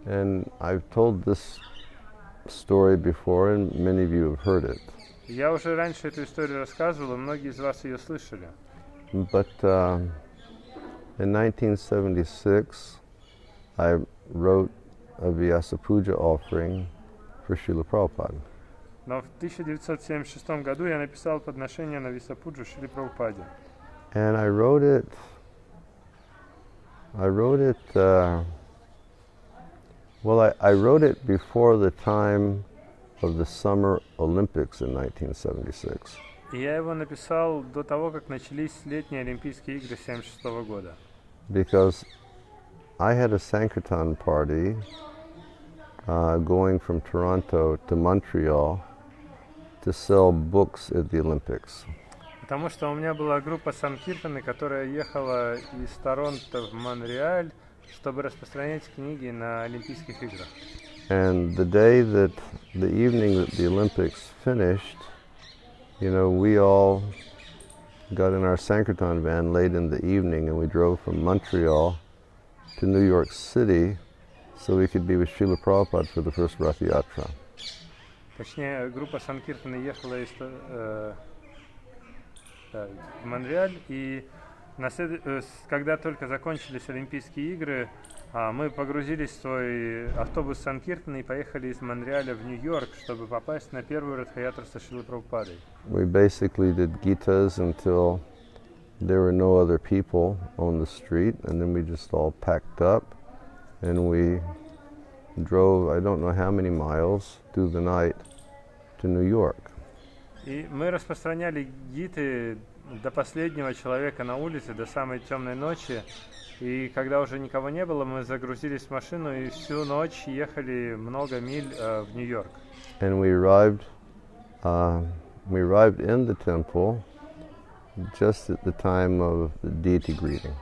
And I've told this story before, and many of you have heard it. Я уже раньше эту историю рассказывал, и многие из вас ее слышали. But in 1976, I wrote a Vyasa Puja offering for Srila Prabhupada. Но в 1976 году я написал подношение на Висапуджу Шриле Прабхупаде. And I wrote it I wrote it before the time of the Summer Olympics in 1976. И я его написал до того, как начались летние Олимпийские игры 1976 года. Because I had a Sankirtan party going from Toronto to Montreal to sell books at the Olympics. Потому что у меня была группа Санкиртаны, которая ехала из Торонто в Монреаль, чтобы распространять книги на Олимпийских играх. And the evening that the Olympics finished, we all got in our Sankirtan van late in the evening and we drove from Montreal to New York City so we could be with Srila Prabhupada for the first Ratha-ятре. Точнее, группа Санкиртаны ехала в Монреаль, и когда только закончились Олимпийские игры, мы погрузились в свой автобус Санкиртаны и поехали из Монреаля в Нью-Йорк, чтобы попасть на первую Ратха-ятру со Шрилой Прабхупадой. We basically did Gitas until there were no other people on the street, and then we just all packed up and we drove I don't know how many miles through the night to New York. И мы распространяли гиты до последнего человека на улице, до самой темной ночи. И когда уже никого не было, мы загрузились в машину и всю ночь ехали много миль в Нью-Йорк. And we arrived in the temple just at the time of the deity greeting.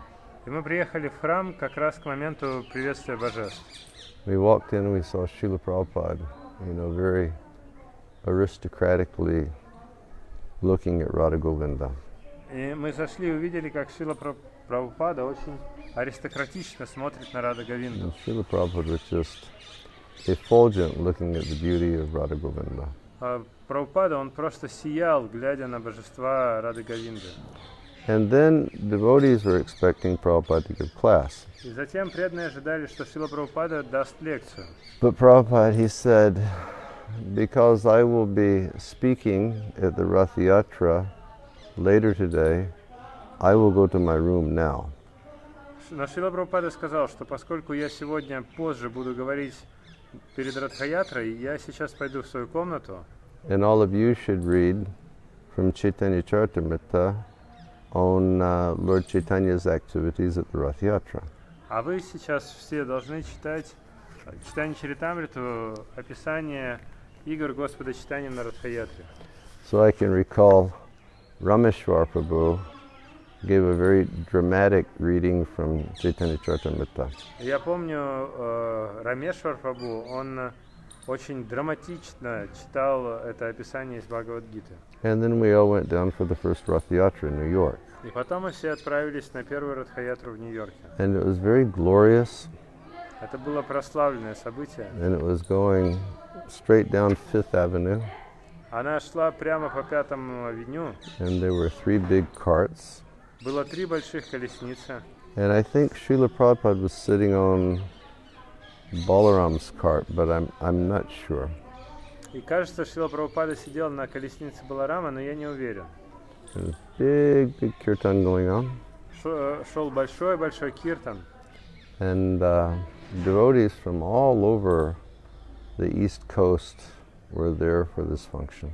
И мы приехали в храм как раз к моменту приветствия божеств. We walked in and we saw Srila Prabhupada, very aristocratically looking at Говинда. И мы зашли и увидели, как Шрила Прабхупада очень аристократично смотрит на Говинду. Srila Prabhupada was just effulgent looking at the beauty of Говинda. Прабхупада, он просто сиял, глядя на божества Говинды. And then devotees were expecting Prabhupada to give class. И затем преданные ожидали, что Шрила Прабхупада даст лекцию. But Prabhupada, he said, because I will be speaking at the Ratha-ятре later today, I will go to my room now. Но Шрила Прабхупада сказал, что поскольку я сегодня позже буду говорить перед Ратха-ятрой, я сейчас пойду в свою комнату. And all of you should read from Chaitanya Charitamrita on Lord Chaitanya's activities at the Ratha-ятре. А вы сейчас все должны читать Читание Чаритамриту, описание игр Господа Читания на Ратха-ятре. So I can recall Rameshwar Prabhu gave a very dramatic reading from Chaitanya Charitamrita. Я помню, Рамешвар Прабху, он очень драматично читал это описание из Бхагавад-гиты. And then we all went down for the first Ratha-ятре in New York. И потом мы все отправились на первую Ратха-ятру в Нью-Йорке. And it was very glorious. Это было прославленное событие. And it was going straight down Fifth Avenue. Она шла прямо по Пятому авеню. And there were 3 big carts. Было 3 больших колесницы. And I think Srila Prabhupada was sitting on Balaram's cart, but I'm not sure. И кажется, Шрила Прабхупада сидел на колеснице Баларама, но я не уверен. There's big kirtan going on. Шел большой киртан. And devotees from all over the East Coast were there for this function.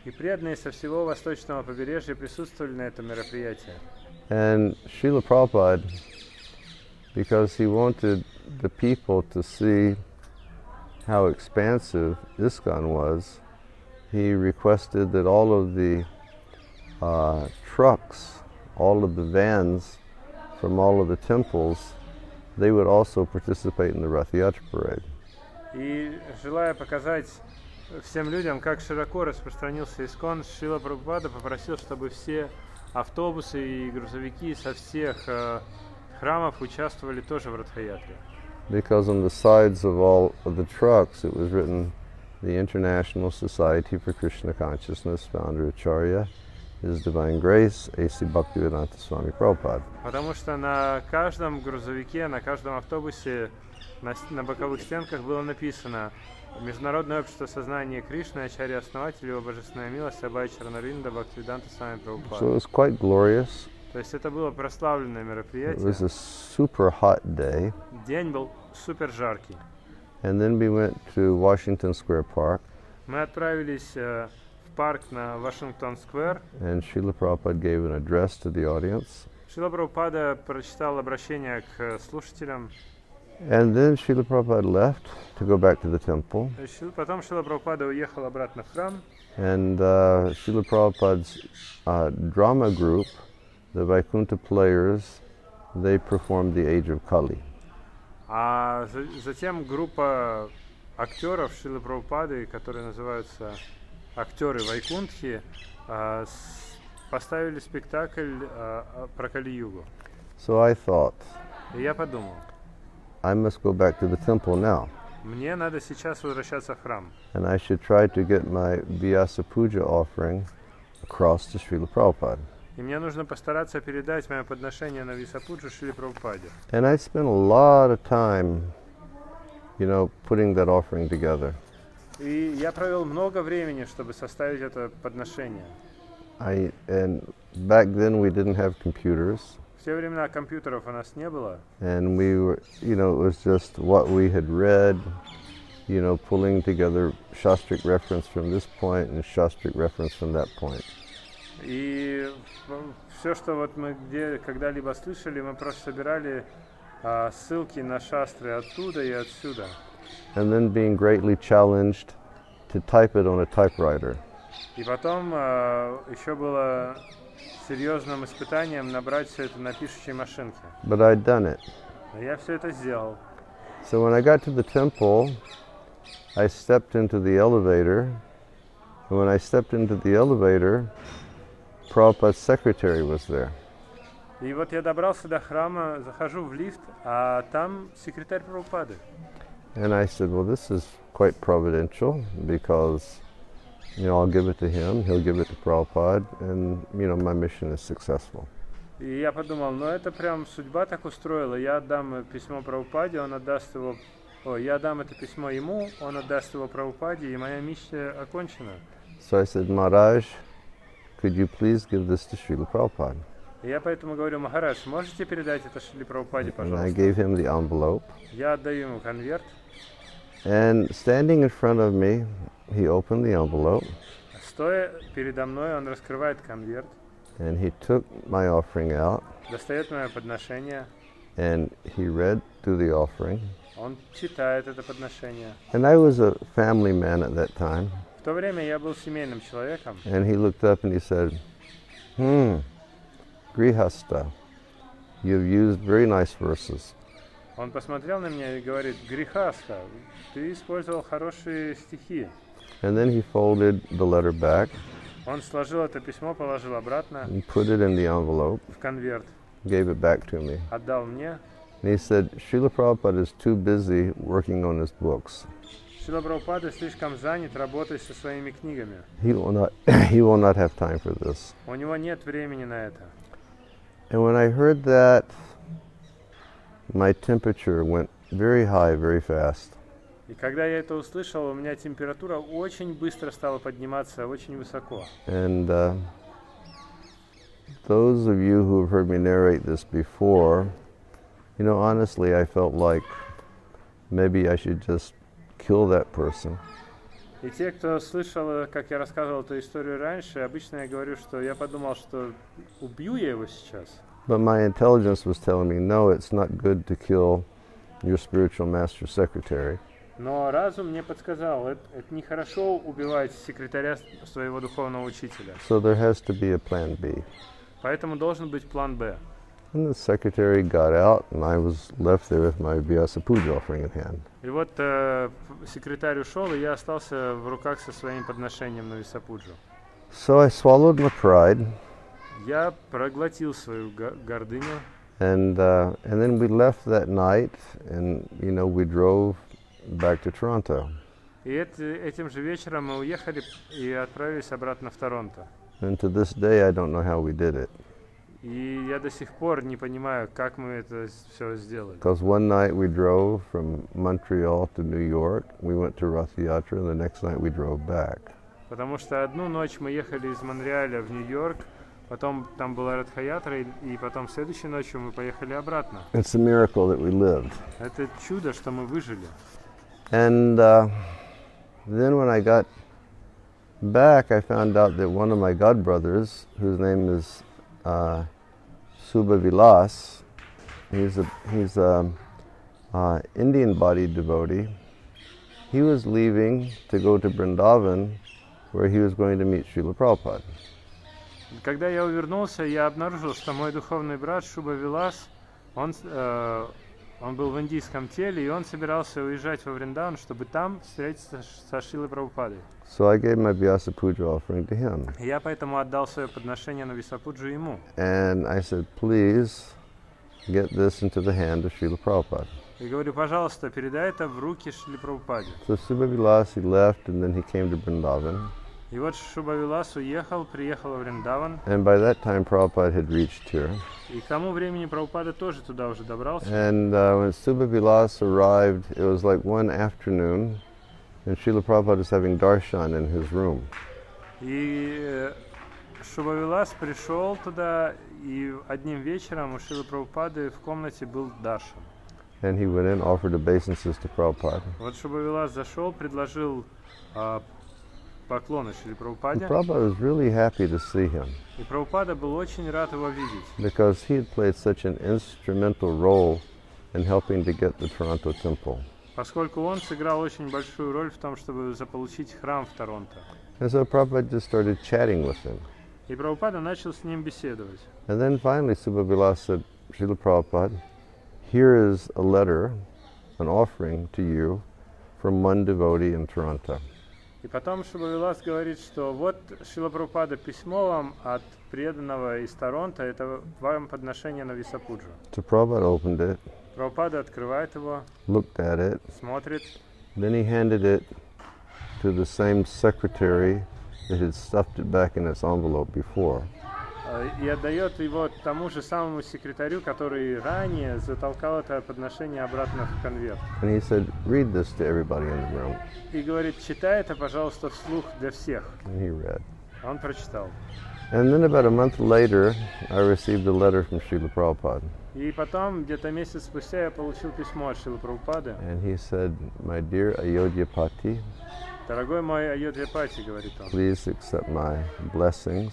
И преданные со всего восточного побережья присутствовали на этом мероприятии. And Srila Prabhupada, because he wanted the people to see how expansive ISKCON was, he requested that all of the trucks, all of the vans from all of the temples, they would also participate in the Ratha-ятре parade. И желая показать всем людям, как широко распространился ISKCON, Шрила Прабхупада попросил, чтобы все автобусы и грузовики со всех храмов участвовали тоже в Ратха-ятре. because on the sides of all of the trucks it was written, the International Society for Krishna Consciousness, founder Acharya, His Divine Grace, A.C. Bhaktivedanta Swami Prabhupada. Потому что на каждом грузовике, на каждом автобусе, на боковых стенках было написано Международное общество сознания Кришны, Ачарья основатель, его божественная милость, Абай Чаранарвинда, Бхактивиданта Свами Прабхупада. So it was quite glorious. То есть это было прославленное мероприятие. It was a super hot day. День был супер жаркий. And then we went to Washington Square Park. Мы отправились в парк на Вашингтон-сквер. And Srila Prabhupada gave an address to the audience. Шрила Прабхупада прочитал обращение к слушателям. And then Srila Prabhupada left to go back to the temple. Потом Шрила Прабхупада уехал обратно в храм. And Srila Prabhupada's drama group, the Vaikuntha Players, they performed the Age of Kali. А затем группа актеров Шрилы Прабхупады, которые называются актеры Вайкунтхи, поставили спектакль про Кали-югу. So I thought, И я подумал, I must go back to the temple now. мне надо сейчас возвращаться в храм. And I should try to get my Vyasa Puja offering across to Srila Prabhupada. И мне нужно постараться передать мое подношение на Висапуджу Шриле Прабхупаде. And I spent a lot of time, putting that offering together. И я провел много времени, чтобы составить это подношение. And back then we didn't have computers. В те времена компьютеров у нас не было. And we were, it was just what we had read, pulling together Shastric reference from this point and Shastric reference from that point. И все, что вот мы когда-либо слышали, мы просто собирали ссылки на шастры оттуда и отсюда. And then being greatly challenged to type it on a typewriter. И потом еще было серьезным испытанием набрать все это на пишущей машинке. But I'd done it. Но я все это сделал. So when I got to the temple, I stepped into the elevator. And when I stepped into the elevator, Prabhupada's secretary was there. И вот я добрался до храма, захожу в лифт, а там секретарь Прабхупады. And I said, well, this is quite providential because, I'll give it to him, he'll give it to Prabhupada, and, my mission is successful. И я подумал, это прям судьба так устроила. Я отдам письмо Прабхупаде, он отдаст его... я отдам это письмо ему, он отдаст его Прабхупаде, и моя миссия окончена. So I said, Maharaj, could you please give this to Srila Prabhupada? И я поэтому говорю, Махарадж, можете передать это Шриле Прабхупаде, And I пожалуйста? gave him the envelope. Я отдаю ему конверт. And standing in front of me, he opened the envelope. Стоя передо мной, он раскрывает конверт, And he took my offering out. достает мое подношение, And he read through the offering. он читает это подношение. And I was a family man at that time. В то время я был семейным человеком. And he looked up and he said, Grihasta, you've used very nice verses. Он посмотрел на меня и говорит, Грихаста, ты использовал хорошие стихи. And then he folded the letter back Он сложил это письмо, положил обратно and put it in the envelope, в конверт, gave it back to me. отдал мне. And he said, Srila Prabhupada is too busy working on his books. Шрила Прабхупада слишком занят работой со своими книгами. He will not have time for this. У него нет времени на это. And when I heard that, my temperature went very high, very fast. И когда я это услышал, у меня температура очень быстро стала подниматься, очень высоко. And those of you who have heard me narrate this before, honestly, I felt like maybe I should just kill that person. И те, кто слышал, как я рассказывал эту историю раньше, обычно я говорю, что я подумал, что убью я его сейчас. But my intelligence was telling me, no, it's not good to kill your spiritual master secretary. Но разум мне подсказал, это нехорошо убивать секретаря своего духовного учителя. So there has to be a plan B. Поэтому должен быть план Б. And the secretary got out, and I was left there with my Vyasa Puja offering in hand. И вот секретарь ушел, и я остался в руках со своим подношением на Висапуджу. So I swallowed my pride, Я проглотил свою гордыню, And then we left that night, and we drove back to Toronto. И этим же вечером мы уехали и отправились обратно в Торонто. And to this day, I don't know how we did it. И я до сих пор не понимаю, как мы это все сделали. Because one night we drove from Montreal to New York. We went to Ratha-ятре, and the next night we drove back. Потому что одну ночь мы ехали из Монреаля в Нью-Йорк, потом там была Ратха-ятра, и потом следующей ночью мы поехали обратно. It's a miracle that we lived. Это чудо, что мы выжили. And then when I got back, I found out that one of my godbrothers, whose name is Subha Vilas, he's a Indian body devotee. He was leaving to go to Vrindavan, where he was going to meet Srila Prabhupada. Когда я вернулся, я обнаружил, что мой духовный брат Шуба Вилас, он был в индийском теле, и он собирался уезжать во Вриндаван, чтобы там встретиться со Шрилой Прабхупадой. So I gave my Vyasa Puja offering to him. Я поэтому отдал свое подношение на Висапуджу ему. And I said, please get this into the hand of Srila Prabhupada. И говорю, пожалуйста, передай это в руки Шриле Прабхупаде. So Subha Vilas, he left, and then he came to Vrindavan. И вот Шуба Вилас уехал, приехал в Вриндаван. And by that time, Prabhupada had reached here. И к тому времени Прабхупада тоже туда уже добрался. And when Subha Vilas arrived, it was like one afternoon, and Srila Prabhupada was having darshan in his room. И Шуба Вилас пришел туда, и одним вечером у Шрилы Прабхупады в комнате был даршан. And he went in, offered obeisances to Prabhupada. Вот Шуба Вилас зашел, предложил поклоны Шриле Прабхупаде. Prabhupada was really happy to see him, И Прабхупада был очень рад его видеть, because he had played such an instrumental role in helping to get the Toronto temple. поскольку он сыграл очень большую роль в том, чтобы заполучить храм в Торонто. And so Prabhupada just started chatting with him. И Прабхупада начал с ним беседовать. And then finally Subha Vilas said, Srila Prabhupada, here is a letter, an offering to you from one devotee in Toronto. И потом Шуба Вилас говорит, что вот Шрила Прабхупада письмо вам от преданного из Торонто, это вам подношение на Висапуджу. So Prabhupada opened it, Прабхупада открывает его, looked at it, смотрит, then he handed it to the same secretary that had stuffed it back in its envelope before. И отдает его тому же самому секретарю, который ранее затолкал это подношение обратно в конверт. And he said, read this to everybody in the room. И говорит, читай это, пожалуйста, вслух для всех. And he read. Он прочитал. And then about a month later, I received a letter from Srila Prabhupada. И потом, где-то месяц спустя, я получил письмо от Шрилы Прабхупады. And he said, my dear Ayodhyapati, Дорогой мой Айодхьяпати, говорит он, please accept my blessings.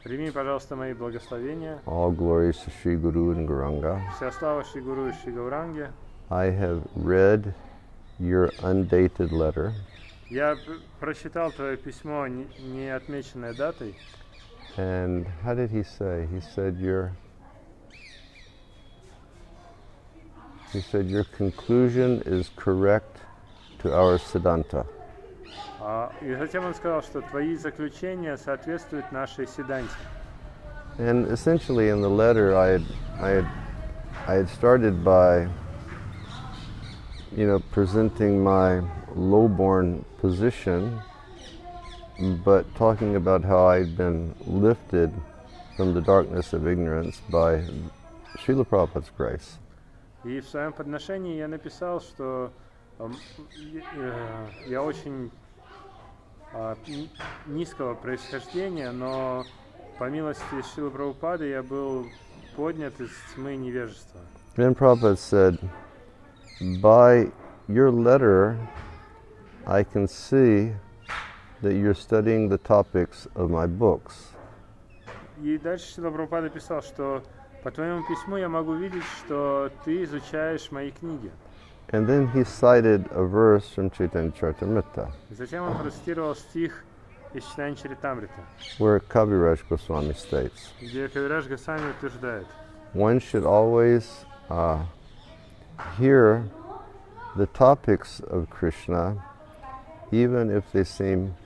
прими, пожалуйста, мои благословения. All glories to Sri Guru and Gauranga. Вся слава Шри Гуру и Шри Гауранге. I have read your undated letter, Я прочитал твое письмо, не отмеченное датой. and how did he say? He said your conclusion is correct to our Siddhanta. И затем он сказал, что твои заключения соответствуют нашей седанте. And essentially in the letter I had started by presenting my low-born position, but talking about how I'd been lifted from the darkness of ignorance by Srila Prabhupada's grace. И в своем подношении я написал, что я очень низкого происхождения, но по милости Шрилы Прабхупады я был поднят из тьмы невежества. Then Prabhupada said, by your letter, I can see that you're studying the topics of my books. И дальше Шрила Прабхупада писал, что по твоему письму я могу видеть, что ты изучаешь мои книги. And then he cited a verse from Chaitanya Charitamrita, Затем он процитировал стих из Читания Чаритамрита, where Kaviraj Goswami states, где Кавирадж Госвами утверждает, one should always hear the topics of Krishna, even if they seem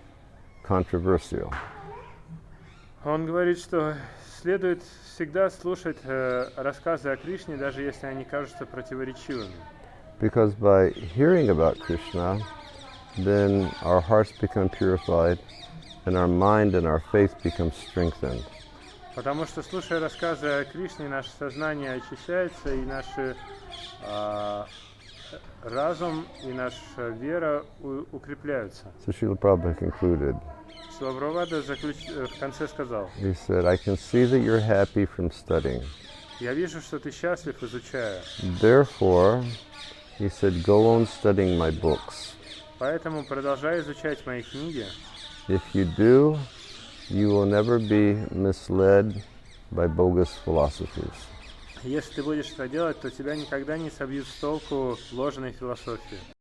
controversial. он говорит, что следует всегда слушать рассказы о Кришне, даже если они кажутся противоречивыми. Because by hearing about Krishna, then our hearts become purified, and our mind and our faith become strengthened. Потому что, слушая рассказы о Кришне, наше сознание очищается, и наш разум и наша вера укрепляются. So Srila Prabhupada concluded. Шрила Прабхупада в конце сказал: He said, I can see that you're happy from studying. Я вижу, что ты счастлив, изучая. Therefore, he said, go on studying my books. Поэтому продолжай изучать мои книги. If you do, you will never be misled by bogus philosophies. Если ты будешь это делать, то тебя никогда не собьют с толку ложной философии.